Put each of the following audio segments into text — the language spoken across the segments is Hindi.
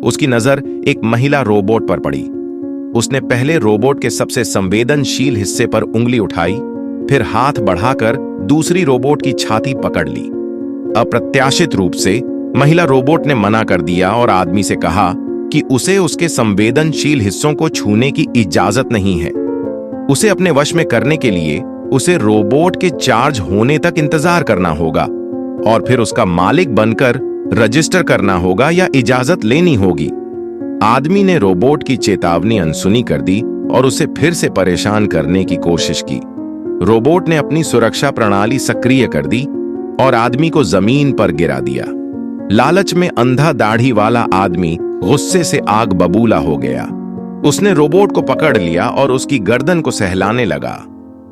उसकी नजर एक महिला रोबोट पर पड़ी। उसने पहले रोबोट के सबसे संवेदनशील हिस्से पर उंगली उठाई, फिर हाथ बढ़ाकर दूसरी रोबोट की छाती पकड़ ली। अप्रत्याशित रूप से महिला रोबोट ने मना कर दिया और आदमी से कहा कि उसे उसके संवेदनशील हिस्सों को छूने की इजाजत नहीं है। उसे अपने वश में करने के लिए उसे रोबोट के चार्ज होने तक इंतजार करना होगा और फिर उसका मालिक बनकर रजिस्टर करना होगा या इजाजत लेनी होगी। आदमी ने रोबोट की चेतावनी अनसुनी कर दी और उसे फिर से परेशान करने की कोशिश की। रोबोट ने अपनी सुरक्षा प्रणाली सक्रिय कर दी और आदमी को जमीन पर गिरा दिया। लालच में अंधा दाढ़ी वाला आदमी गुस्से से आग बबूला हो गया। उसने रोबोट को पकड़ लिया और उसकी गर्दन को सहलाने लगा,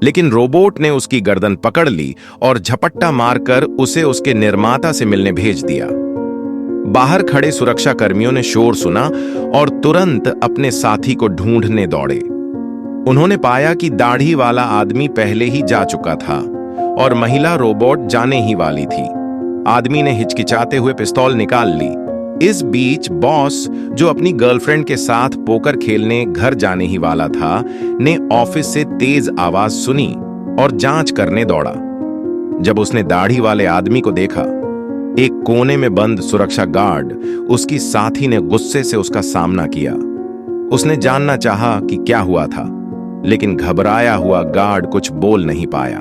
लेकिन रोबोट ने उसकी गर्दन पकड़ ली और झपट्टा मारकर उसे उसके निर्माता से मिलने भेज दिया। बाहर खड़े सुरक्षा कर्मियों ने शोर सुना और तुरंत अपने साथी को ढूंढने दौड़े। उन्होंने पाया कि दाढ़ी वाला आदमी पहले ही जा चुका था और महिला रोबोट जाने ही वाली थी। आदमी ने हिचकिचाते हुए पिस्तौल निकाल ली। इस बीच बॉस, जो अपनी गर्लफ्रेंड के साथ पोकर खेलने घर जाने ही वाला था, ने ऑफिस से तेज आवाज सुनी और जांच करने दौड़ा। जब उसने दाढ़ी वाले आदमी को देखा, एक कोने में बंद सुरक्षा गार्ड, उसकी साथी ने गुस्से से उसका सामना किया। उसने जानना चाहा कि क्या हुआ था, लेकिन घबराया हुआ गार्ड कुछ बोल नहीं पाया।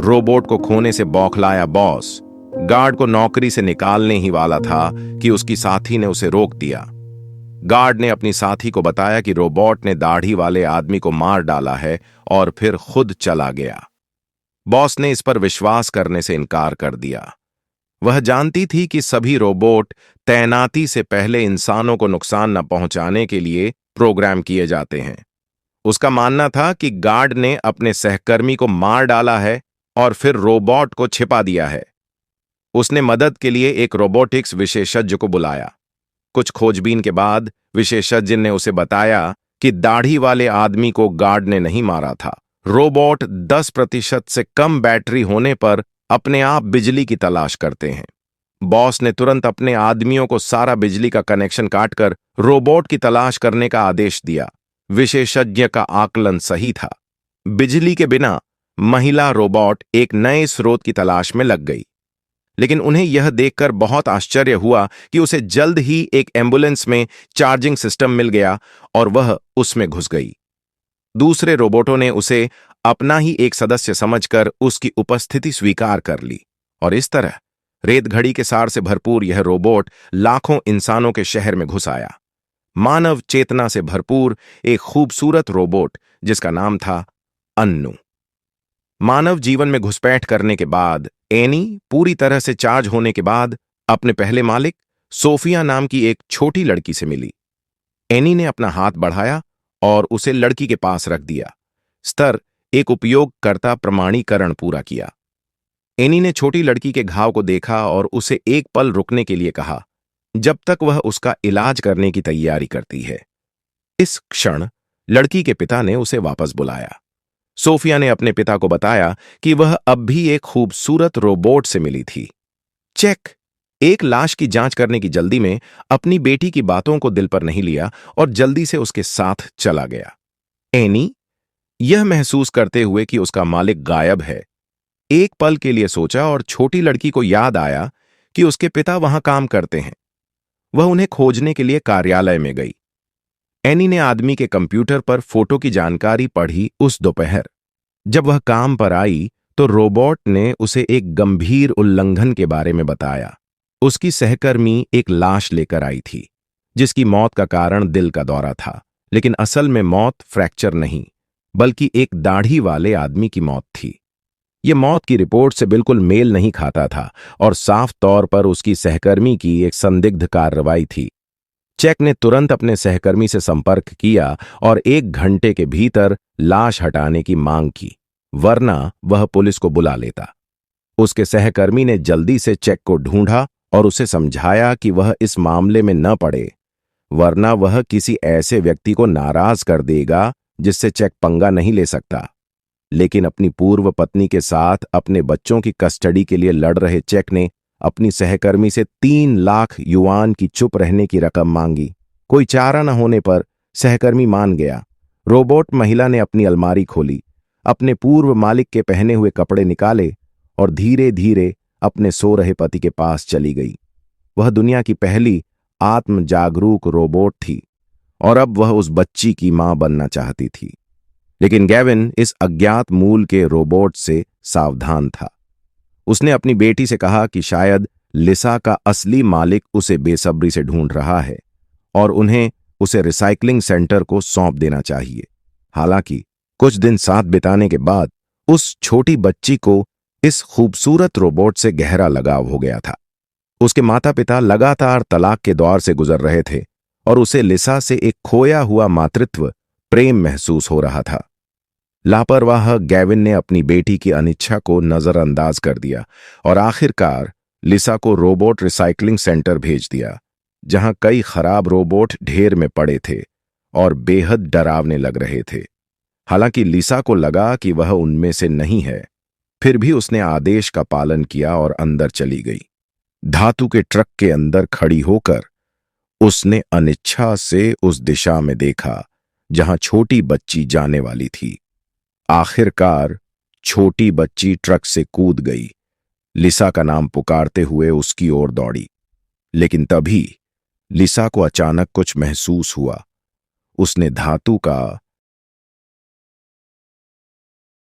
रोबोट को खोने से बौखलाया बॉस गार्ड को नौकरी से निकालने ही वाला था कि उसकी साथी ने उसे रोक दिया। गार्ड ने अपनी साथी को बताया कि रोबोट ने दाढ़ी वाले आदमी को मार डाला है और फिर खुद चला गया। बॉस ने इस पर विश्वास करने से इनकार कर दिया। वह जानती थी कि सभी रोबोट तैनाती से पहले इंसानों को नुकसान न पहुंचाने के लिए प्रोग्राम किए जाते हैं। उसका मानना था कि गार्ड ने अपने सहकर्मी को मार डाला है और फिर रोबोट को छिपा दिया है। उसने मदद के लिए एक रोबोटिक्स विशेषज्ञ को बुलाया। कुछ खोजबीन के बाद विशेषज्ञ ने उसे बताया कि दाढ़ी वाले आदमी को गार्ड ने नहीं मारा था। रोबोट 10% से कम बैटरी होने पर अपने आप बिजली की तलाश करते हैं। बॉस ने तुरंत अपने आदमियों को सारा बिजली का कनेक्शन काटकर रोबोट की तलाश करने का आदेश दिया। विशेषज्ञ का आकलन सही था। बिजली के बिना महिला रोबोट एक नए स्रोत की तलाश में लग गई, लेकिन उन्हें यह देखकर बहुत आश्चर्य हुआ कि उसे जल्द ही एक एम्बुलेंस में चार्जिंग सिस्टम मिल गया और वह उसमें घुस गई। दूसरे रोबोटों ने उसे अपना ही एक सदस्य समझकर उसकी उपस्थिति स्वीकार कर ली और इस तरह रेतघड़ी के सार से भरपूर यह रोबोट लाखों इंसानों के शहर में घुस आया। मानव चेतना से भरपूर एक खूबसूरत रोबोट जिसका नाम था अन्नू। मानव जीवन में घुसपैठ करने के बाद एनी पूरी तरह से चार्ज होने के बाद अपने पहले मालिक सोफिया नाम की एक छोटी लड़की से मिली। एनी ने अपना हाथ बढ़ाया और उसे लड़की के पास रख दिया। स्तर एक उपयोगकर्ता प्रमाणीकरण पूरा किया। एनी ने छोटी लड़की के घाव को देखा और उसे एक पल रुकने के लिए कहा, जब तक वह उसका इलाज करने की तैयारी करती है। इस क्षण लड़की के पिता ने उसे वापस बुलाया। सोफिया ने अपने पिता को बताया कि वह अब भी एक खूबसूरत रोबोट से मिली थी। चेक एक लाश की जांच करने की जल्दी में अपनी बेटी की बातों को दिल पर नहीं लिया और जल्दी से उसके साथ चला गया। एनी यह महसूस करते हुए कि उसका मालिक गायब है, एक पल के लिए सोचा और छोटी लड़की को याद आया कि उसके पिता वहां काम करते हैं। वह उन्हें खोजने के लिए कार्यालय में गई। एनी ने आदमी के कंप्यूटर पर फोटो की जानकारी पढ़ी। उस दोपहर जब वह काम पर आई तो रोबोट ने उसे एक गंभीर उल्लंघन के बारे में बताया। उसकी सहकर्मी एक लाश लेकर आई थी जिसकी मौत का कारण दिल का दौरा था, लेकिन असल में मौत फ्रैक्चर नहीं बल्कि एक दाढ़ी वाले आदमी की मौत थी। यह मौत की रिपोर्ट से बिल्कुल मेल नहीं खाता था और साफ तौर पर उसकी सहकर्मी की एक संदिग्ध कार्रवाई थी। चेक ने तुरंत अपने सहकर्मी से संपर्क किया और 1 घंटे के भीतर लाश हटाने की मांग की, वरना वह पुलिस को बुला लेता। उसके सहकर्मी ने जल्दी से चेक को ढूंढा और उसे समझाया कि वह इस मामले में न पड़े, वरना वह किसी ऐसे व्यक्ति को नाराज कर देगा जिससे चेक पंगा नहीं ले सकता। लेकिन अपनी पूर्व पत्नी के साथ अपने बच्चों की कस्टडी के लिए लड़ रहे चेक ने अपनी सहकर्मी से 3 लाख युआन की चुप रहने की रकम मांगी। कोई चारा न होने पर सहकर्मी मान गया। रोबोट महिला ने अपनी अलमारी खोली, अपने पूर्व मालिक के पहने हुए कपड़े निकाले और धीरे धीरे अपने सो रहे पति के पास चली गई। वह दुनिया की पहली आत्म जागरूक रोबोट थी और अब वह उस बच्ची की मां बनना चाहती थी। लेकिन गैविन इस अज्ञात मूल के रोबोट से सावधान था। उसने अपनी बेटी से कहा कि शायद लिसा का असली मालिक उसे बेसब्री से ढूंढ रहा है और उन्हें उसे रिसाइकलिंग सेंटर को सौंप देना चाहिए। हालांकि कुछ दिन साथ बिताने के बाद उस छोटी बच्ची को इस खूबसूरत रोबोट से गहरा लगाव हो गया था। उसके माता पिता लगातार तलाक के दौर से गुजर रहे थे और उसे लिसा से एक खोया हुआ मातृत्व प्रेम महसूस हो रहा था। लापरवाह गैविन ने अपनी बेटी की अनिच्छा को नजरअंदाज कर दिया और आखिरकार लिसा को रोबोट रिसाइकलिंग सेंटर भेज दिया, जहां कई खराब रोबोट ढेर में पड़े थे और बेहद डरावने लग रहे थे। हालांकि लिसा को लगा कि वह उनमें से नहीं है, फिर भी उसने आदेश का पालन किया और अंदर चली गई। धातु के ट्रक के अंदर खड़ी होकर उसने अनिच्छा से उस दिशा में देखा जहां छोटी बच्ची जाने वाली थी। आखिरकार छोटी बच्ची ट्रक से कूद गई, लिसा का नाम पुकारते हुए उसकी ओर दौड़ी। लेकिन तभी लिसा को अचानक कुछ महसूस हुआ। उसने धातु का